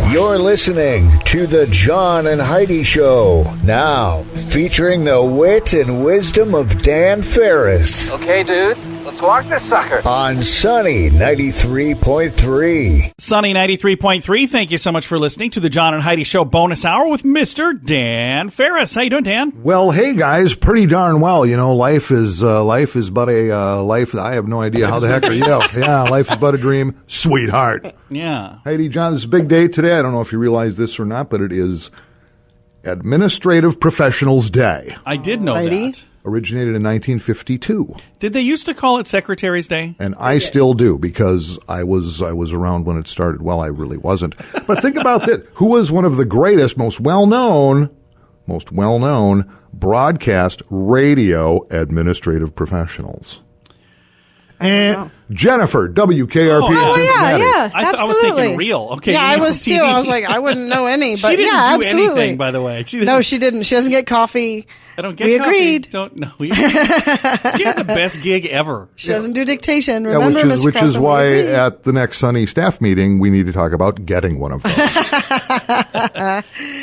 You're listening to the John and Heidi Show. Now, featuring the wit and wisdom of Dan Farris. Okay, dudes, let's walk this sucker. On Sunny 93.3. Sunny 93.3, thank you so much for listening to the John and Heidi Show bonus hour with Mr. Dan Farris. How you doing, Dan? Well, hey guys, pretty darn well. You know, life is but a life. I have no idea how the heck are you. Yeah, life is but a dream, sweetheart. Yeah. Heidi, John, this is a big day today. I don't know if you realize this or not, but it is Administrative Professionals Day. I did know that. Originated in 1952. Did they used to call it Secretary's Day? And I still do, because I was around when it started. Well, I really wasn't. But think about this. Who was one of the greatest, most well-known broadcast radio administrative professionals? And Jennifer, WKRP in Cincinnati. Yes, absolutely. I was thinking real. Okay, yeah, I was too. I was like, I wouldn't know any, but she didn't yeah, do absolutely. anything, by the way. No, she didn't. She doesn't get coffee. I don't get we coffee. Agreed. Don't know. She had the best gig ever. She doesn't do dictation. Remember, Mr. Which is why at the next Sunny staff meeting we need to talk about getting one of those.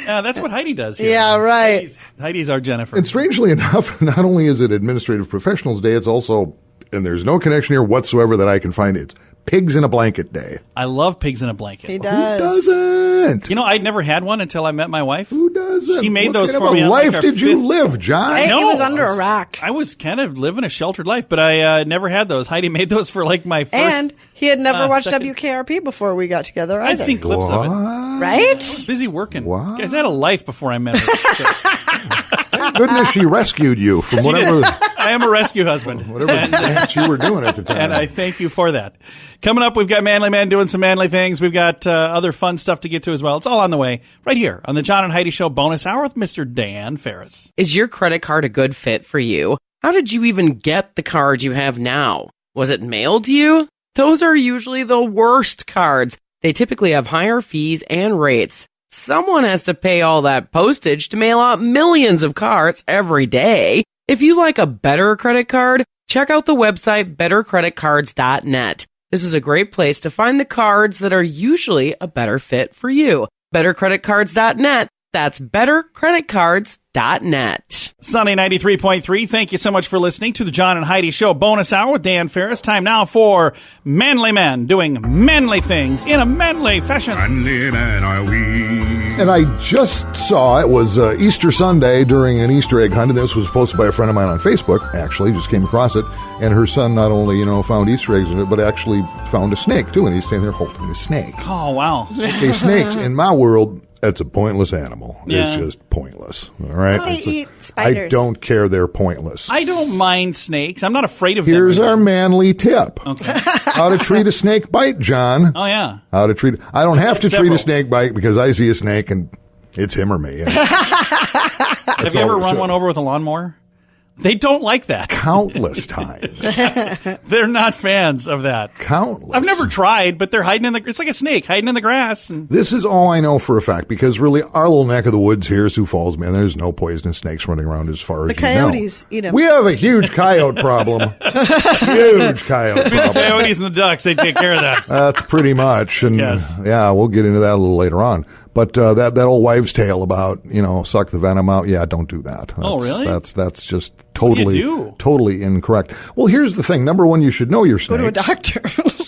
That's what Heidi does here. Yeah, right. Heidi's our Jennifer. And strangely enough, not only is it Administrative Professionals Day, it's also, and there's no connection here whatsoever that I can find, it's Pigs in a Blanket Day. I love pigs in a blanket. He does. Who doesn't? You know, I'd never had one until I met my wife. Who doesn't? She made what those kind for of me. What life did you fifth... live, John? Hey, No, he was under a rock. I was kind of living a sheltered life, but I never had those. Heidi made those for like my first. And he had never watched second... WKRP before we got together either. I'd seen clips of it. Right? I was busy working. What? Guys, I had a life before I met her. Thank goodness she rescued you from whatever I am a rescue husband. Dance you were doing at the time. And I thank you for that. Coming up, we've got Manly Man doing some manly things. We've got other fun stuff to get to as well. It's all on the way right here on the John and Heidi Show bonus hour with Mr. Dan Farris. Is your credit card a good fit for you? How did you even get the card you have now? Was it mailed to you? Those are usually the worst cards. They typically have higher fees and rates. Someone has to pay all that postage to mail out millions of cards every day. If you like a better credit card, check out the website bettercreditcards.net. This is a great place to find the cards that are usually a better fit for you. bettercreditcards.net. That's bettercreditcards.net. Sunny 93.3, thank you so much for listening to the John and Heidi Show bonus hour with Dan Farris. Time now for Manly Men doing manly things in a manly fashion. Manly men are we. And I just saw, it was Easter Sunday during an Easter egg hunt, and this was posted by a friend of mine on Facebook, actually, just came across it, and her son not only, found Easter eggs in it, but actually found a snake, too, and he's standing there holding a snake. Oh, wow. Okay, snakes, in my world, that's a pointless animal. Yeah. It's just pointless, all right? They eat spiders. I don't care, they're pointless. I don't mind snakes. I'm not afraid of them. Here's our manly tip. Okay. How to treat a snake bite, John. Oh, yeah. How to treat... I don't have to treat Several. a snake bite because I see a snake and it's him or me. Have you ever run one over with a lawnmower? They don't like that. Countless times. They're not fans of that. Countless. I've never tried, but they're hiding in the... It's like a snake hiding in the grass. And This is all I know for a fact, because really our little neck of the woods here, Sioux Falls, man, there's no poisonous snakes running around as far as The you know. coyotes eat them. We have a huge coyote problem. Huge coyote the problem. coyotes and the ducks, they take care of that. That's pretty much. And Yes. yeah, we'll get into that a little later on. But that old wives' tale about, suck the venom out, yeah, don't do that. Oh, really? That's just What do you do? totally incorrect. Well, here's the thing. Number one, you should know your snakes. Go to a doctor.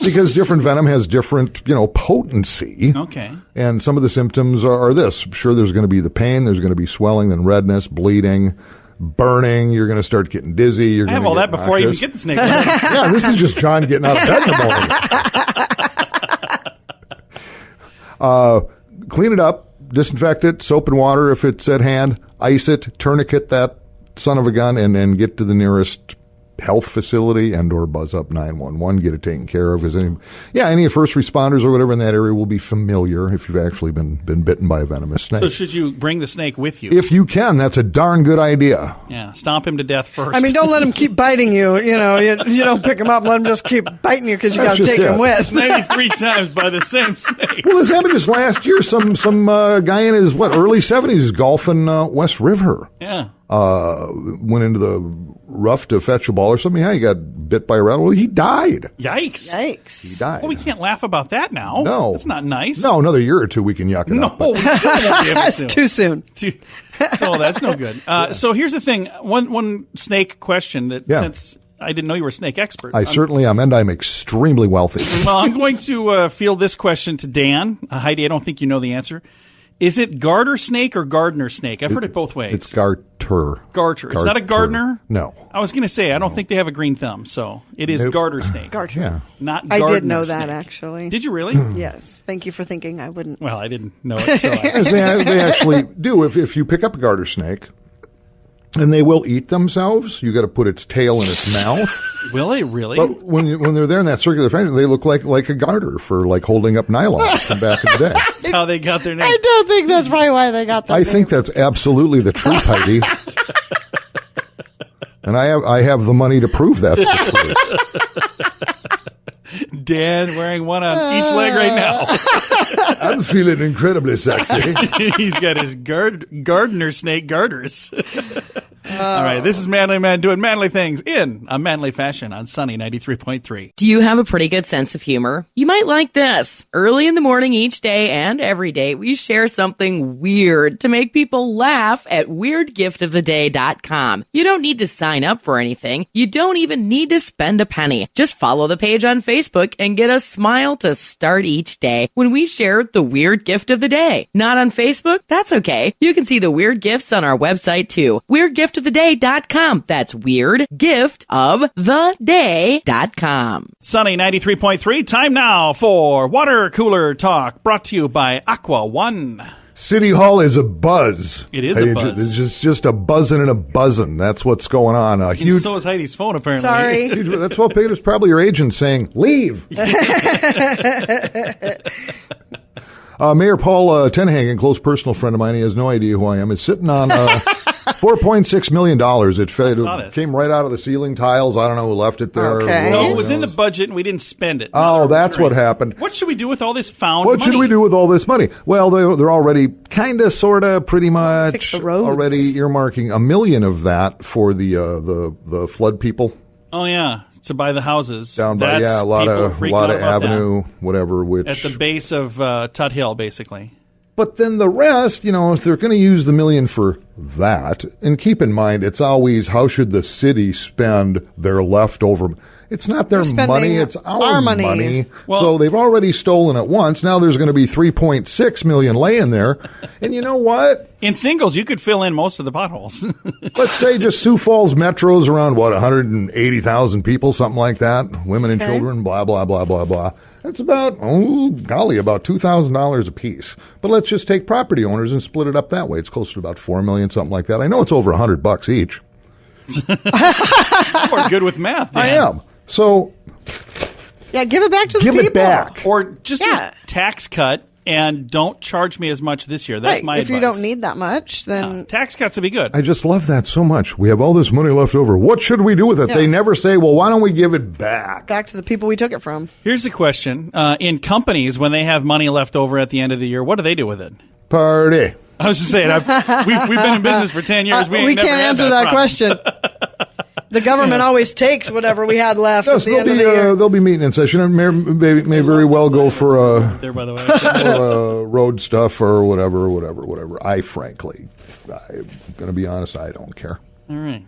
Because different venom has different, potency. Okay. And some of the symptoms are this. Sure, there's going to be the pain. There's going to be swelling, then redness, bleeding, burning. You're going to start getting dizzy. You're I going have to all that before I even get the snake bite. Yeah, this is just John getting out of bed in the morning. Clean it up, disinfect it, soap and water if it's at hand, ice it, tourniquet that son of a gun, and then get to the nearest health facility and or buzz up 911, get it taken care of. Any first responders or whatever in that area will be familiar if you've actually been bitten by a venomous snake. So should you bring the snake with you? If you can, that's a darn good idea. Yeah, stomp him to death first. I mean, don't let him keep biting you. You don't pick him up and let him just keep biting you because you got to take him with. 93 times by the same snake. Well, this happened just last year. Some guy in his early 70s golfing West River. Yeah. went into the rough to fetch a ball or something. Yeah, he got bit by a rattle. Well, he died. Yikes. He died. Well, we can't laugh about that now. No. That's not nice. No, another year or two we can yuck it up. No, we still won't be able That's to. too soon. So that's no good. So here's the thing. One snake question that since I didn't know you were a snake expert. I certainly am, and I'm extremely wealthy. Well, I'm going to field this question to Dan. Heidi, I don't think you know the answer. Is it garter snake or gardener snake? I've heard it both ways. It's garter. Garter. It's not a gardener? No. I was going to say, I don't think they have a green thumb, so it is garter snake. Garter. Yeah. Not I gardener did know that, snake. actually. Did you really? Yes. Thank you for thinking I wouldn't. Well, I didn't know it, so As they actually do. If you pick up a garter snake, and they will eat themselves, you got to put its tail in its mouth. Will they really? But when they're there in that circular fashion, they look like a garter for like holding up nylon from back in the day. That's how they got their name. I don't think that's probably why they got that. I think that's absolutely the truth, Heidi. And I have the money to prove that's the truth. Dan wearing one on each leg right now. I'm feeling incredibly sexy. He's got his gardener snake garters. All right, this is Manly Man doing manly things in a manly fashion on Sunny 93.3. Do you have a pretty good sense of humor? You might like this. Early in the morning each day and every day, we share something weird to make people laugh at weirdgiftoftheday.com. You don't need to sign up for anything. You don't even need to spend a penny. Just follow the page on Facebook and get a smile to start each day when we share the weird gift of the day. Not on Facebook? That's okay. You can see the weird gifts on our website too. weirdgiftoftheday.com. That's weirdgiftoftheday.com. Sunny 93.3. Time now for Water Cooler Talk, brought to you by Aqua One. City Hall is a buzz. It is a buzz. It's just a buzzing and a buzzing. That's what's going on. A And huge. so is Heidi's phone, apparently. Sorry. That's what Peter's probably your agent saying, leave. Mayor Paul Tenhagen, close personal friend of mine, he has no idea who I am, is sitting on $4.6 million. It came right out of the ceiling tiles. I don't know who left it there. Okay. No, it was in the budget and we didn't spend it. Oh, that's what happened. What should we do with all this found money? What should we do with all this money? Well, they're already kind of, sort of, pretty much Fix the roads. already earmarking $1 million of that for the flood people. Oh, yeah. To buy the houses. Down by, That's a lot people of freaking out about Avenue, whatever, which. At the base of Tut Hill, basically. But then the rest, if they're going to use the $1 million for that, and keep in mind, it's always how should the city spend their leftover. It's not their money, it's our money. Well, so they've already stolen it once. Now there's going to be $3.6 million laying there. And you know what? In singles, you could fill in most of the potholes. Let's say just Sioux Falls Metro's around, 180,000 people, something like that. Women and children, blah, blah, blah, blah, blah. That's about, about $2,000 a piece. But let's just take property owners and split it up that way. It's closer to about $4 million, something like that. I know it's over $100 each. Or good with math, Dan. I am. So, Yeah, give it back to the people. give it back. Or just a tax cut and don't charge me as much this year. That's Right. my If advice. you don't need that much, then Tax cuts would be good. I just love that so much. We have all this money left over. What should we do with it? Yeah. They never say, well, why don't we give it back? back to the people we took it from. Here's the question. In companies, when they have money left over at the end of the year, what do they do with it? Party. I was just saying, we've been in business for 10 years. We ain't never can't had answer that problem. question. The government always takes whatever we had left at the end of the year. There'll be meeting in session. It may very well go for There, by the way. road stuff or whatever. I'm going to be honest, I don't care. All right.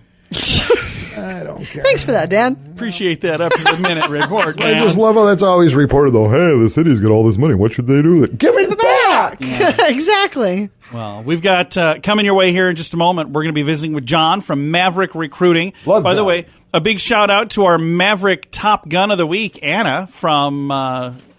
I don't care. Thanks for that, Dan. Appreciate that up to the minute report, I man. just love how that's always reported, though. Hey, the city's got all this money. What should they do with it? Give it back! Exactly. Well, we've got coming your way here in just a moment. We're going to be visiting with John from Maverick Recruiting. Love By the John. way, a big shout out to our Maverick Top Gun of the Week, Anna from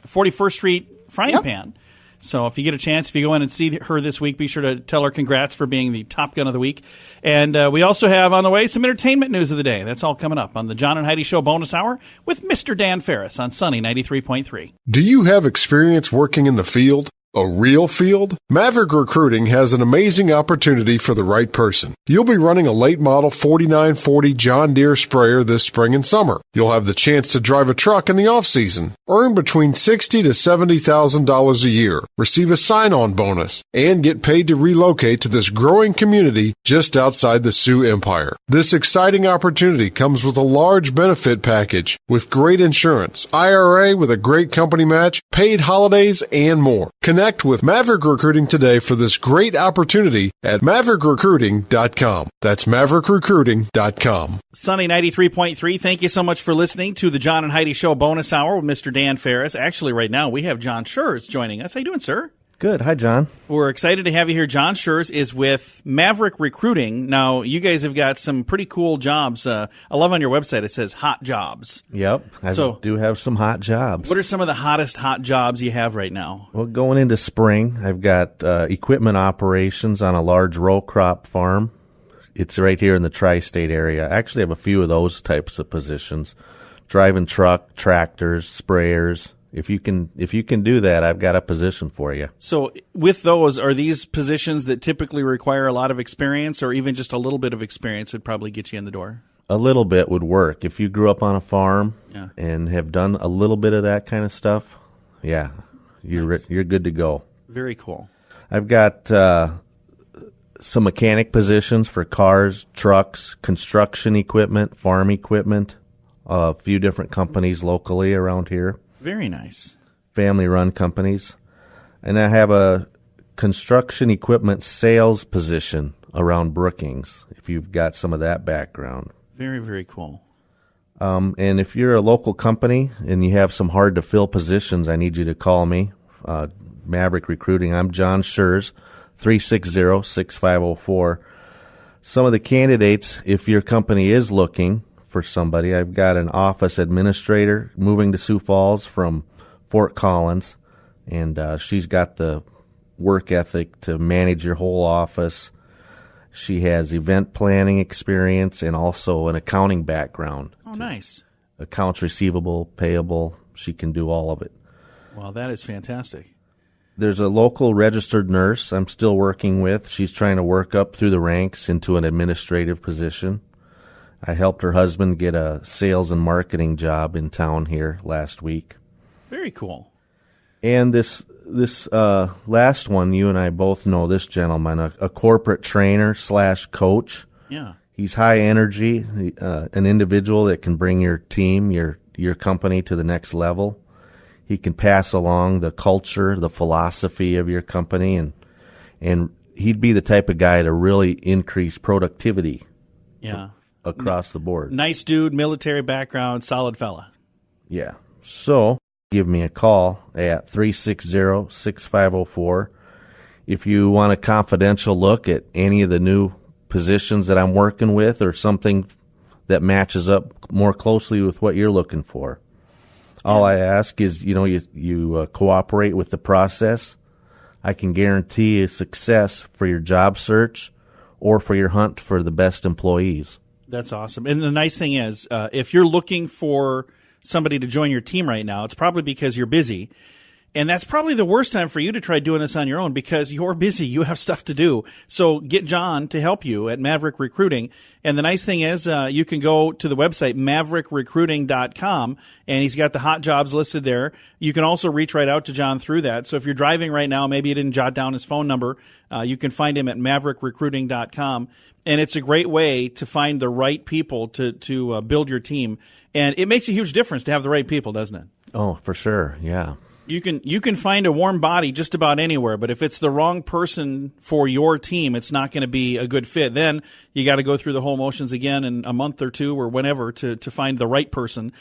41st Street Frying Pan. So if you get a chance, if you go in and see her this week, be sure to tell her congrats for being the Top Gun of the Week. And we also have on the way some entertainment news of the day. That's all coming up on the John and Heidi Show bonus hour with Mr. Dan Farris on Sunny 93.3. Do you have experience working in the field? A real field? Maverick Recruiting has an amazing opportunity for the right person. You'll be running a late model 4940 John Deere sprayer this spring and summer. You'll have the chance to drive a truck in the off-season, earn between $60,000 to $70,000 a year, receive a sign-on bonus, and get paid to relocate to this growing community just outside the Sioux Empire. This exciting opportunity comes with a large benefit package with great insurance, IRA with a great company match, paid holidays, and more. Connect with Maverick Recruiting today for this great opportunity at MaverickRecruiting.com. That's MaverickRecruiting.com. Sunny 93.3, thank you so much for listening to the John and Heidi Show bonus hour with Mr. Dan Farris. Actually, right now, we have John Schurz joining us. How you doing, sir? Good. Hi, John. We're excited to have you here. John Schurz is with Maverick Recruiting. Now, you guys have got some pretty cool jobs. I love on your website, it says hot jobs. Yep. I do have some hot jobs. What are some of the hottest hot jobs you have right now? Well, going into spring, I've got equipment operations on a large row crop farm. It's right here in the tri-state area. I actually have a few of those types of positions. Driving truck, tractors, sprayers. If you can do that, I've got a position for you. So with those, are these positions that typically require a lot of experience, or even just a little bit of experience would probably get you in the door? A little bit would work. If you grew up on a farm and have done a little bit of that kind of stuff, yeah, you're good to go. Very cool. I've got some mechanic positions for cars, trucks, construction equipment, farm equipment, a few different companies locally around here. Very nice. Family-run companies. And I have a construction equipment sales position around Brookings, if you've got some of that background. Very, very cool. And if you're a local company and you have some hard-to-fill positions, I need you to call me, Maverick Recruiting. I'm John Schurz, 360-6504. Some of the candidates, if your company is looking for somebody, I've got an office administrator moving to Sioux Falls from Fort Collins, and she's got the work ethic to manage your whole office. She has event planning experience and also an accounting background. Oh, nice. Accounts receivable, payable, she can do all of it. Well, that is fantastic. There's a local registered nurse I'm still working with. She's trying to work up through the ranks into an administrative position. I helped her husband get a sales and marketing job in town here last week. Very cool. And this last one, you and I both know this gentleman, a corporate trainer / coach. Yeah. He's high energy, an individual that can bring your team, your company to the next level. He can pass along the culture, the philosophy of your company, and he'd be the type of guy to really increase productivity. Yeah. Across the board. Nice dude, military background, solid fella. Yeah. So give me a call at 360-6504. If you want a confidential look at any of the new positions that I'm working with or something that matches up more closely with what you're looking for. All I ask is, you cooperate with the process. I can guarantee you success for your job search or for your hunt for the best employees. That's awesome. And the nice thing is, if you're looking for somebody to join your team right now, it's probably because you're busy. And that's probably the worst time for you to try doing this on your own because you're busy. You have stuff to do. So get John to help you at Maverick Recruiting. And the nice thing is you can go to the website, MaverickRecruiting.com, and he's got the hot jobs listed there. You can also reach right out to John through that. So if you're driving right now, maybe you didn't jot down his phone number, you can find him at MaverickRecruiting.com. And it's a great way to find the right people to build your team. And it makes a huge difference to have the right people, doesn't it? Oh, for sure, yeah. You can find a warm body just about anywhere, but if it's the wrong person for your team, it's not going to be a good fit. Then you got to go through the whole motions again in a month or two or whenever to find the right person.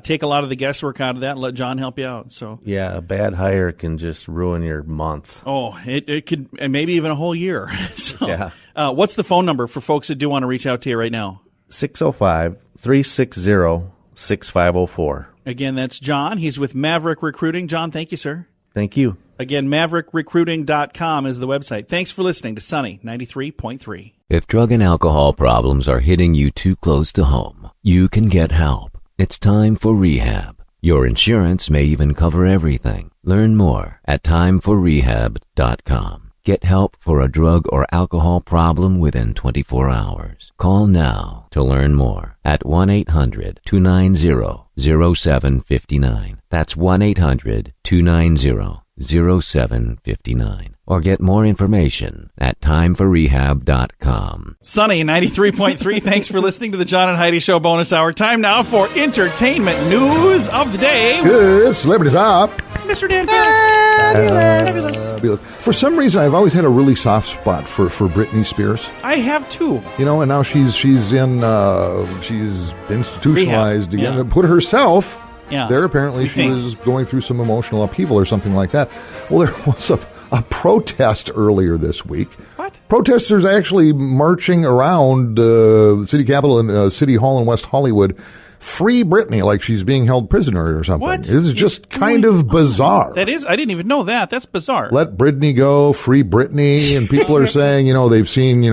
Take a lot of the guesswork out of that and let John help you out. So yeah, a bad hire can just ruin your month. Oh, it could, and maybe even a whole year. So, yeah. What's the phone number for folks that do want to reach out to you right now? 605-360-6504. Again, that's John. He's with Maverick Recruiting. John, thank you, sir. Thank you. Again, MaverickRecruiting.com is the website. Thanks for listening to Sunny 93.3. If drug and alcohol problems are hitting you too close to home, you can get help. It's time for rehab. Your insurance may even cover everything. Learn more at timeforrehab.com. Get help for a drug or alcohol problem within 24 hours. Call now to learn more at 1-800-290-0759. That's 1-800-290-0759. Or get more information at timeforrehab.com. Sunny 93.3. Thanks for listening to the John and Heidi Show bonus hour. Time now for entertainment news of the day. Good celebrities up. Mr. Dan Farris. Fabulous. For some reason, I've always had a really soft spot for Britney Spears. I have too. You know, and now she's institutionalized again. Yeah. Put herself Yeah. there. Apparently, she was going through some emotional upheaval or something like that. Well, there was a protest earlier this week. What? Protesters actually marching around the city capitol and City Hall in West Hollywood. Free Britney, like she's being held prisoner or something. What? This is just kind of bizarre. That is, I didn't even know that. That's bizarre. Let Britney go, free Britney. And people are saying, they've seen,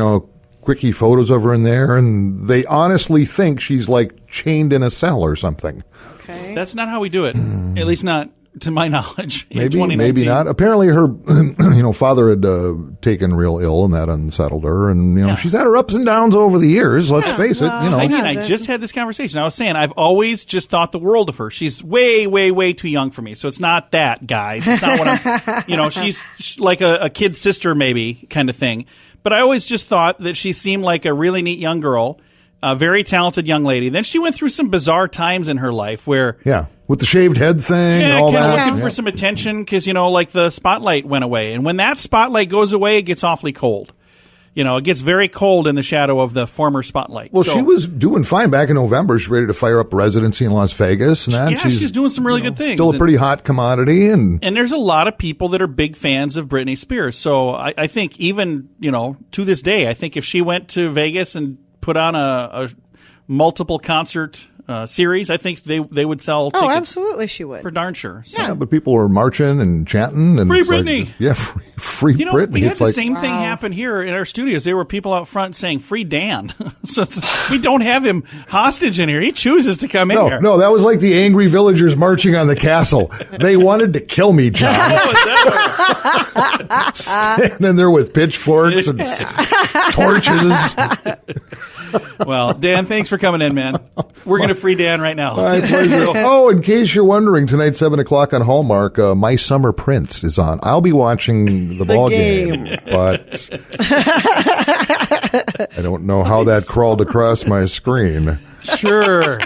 quickie photos of her in there, and they honestly think she's like chained in a cell or something. Okay. That's not how we do it. At least not to my knowledge. In Maybe 2019. not. Apparently, her, father had taken real ill, and that unsettled her. And she's had her ups and downs over the years. Let's face it. I just had this conversation. I was saying I've always just thought the world of her. She's way, way, way too young for me. So it's not that, guys. It's not what I'm. She's like a kid sister, maybe kind of thing. But I always just thought that she seemed like a really neat young girl. A very talented young lady. Then she went through some bizarre times in her life where... Yeah, with the shaved head thing and all that. Looking for some attention because, like the spotlight went away. And when that spotlight goes away, it gets awfully cold. It gets very cold in the shadow of the former spotlight. Well, she was doing fine back in November. She's ready to fire up a residency in Las Vegas. And that. Yeah, she's doing some really good things. Still a pretty hot commodity. And there's a lot of people that are big fans of Britney Spears. So I think even, to this day, I think if she went to Vegas and put on a multiple concert series, I think they would sell tickets. Oh, absolutely she would. For darn sure. So. Yeah, but people were marching and chanting. And Free Britney! Free Britney. We had the same thing happen here in our studios. There were people out front saying, free Dan. So we don't have him hostage in here. He chooses to come in here. No, that was like the angry villagers marching on the castle. They wanted to kill me, John. Standing there with pitchforks and torches. Well, Dan, thanks for coming in, man. We're going to free Dan right now. My pleasure. Oh, in case you're wondering, tonight, 7 o'clock on Hallmark, My Summer Prince is on. I'll be watching the ball game, but I don't know how that crawled across my screen. Sure.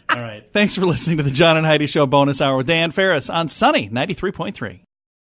All right. Thanks for listening to the John and Heidi Show bonus hour with Dan Farris on Sunny 93.3.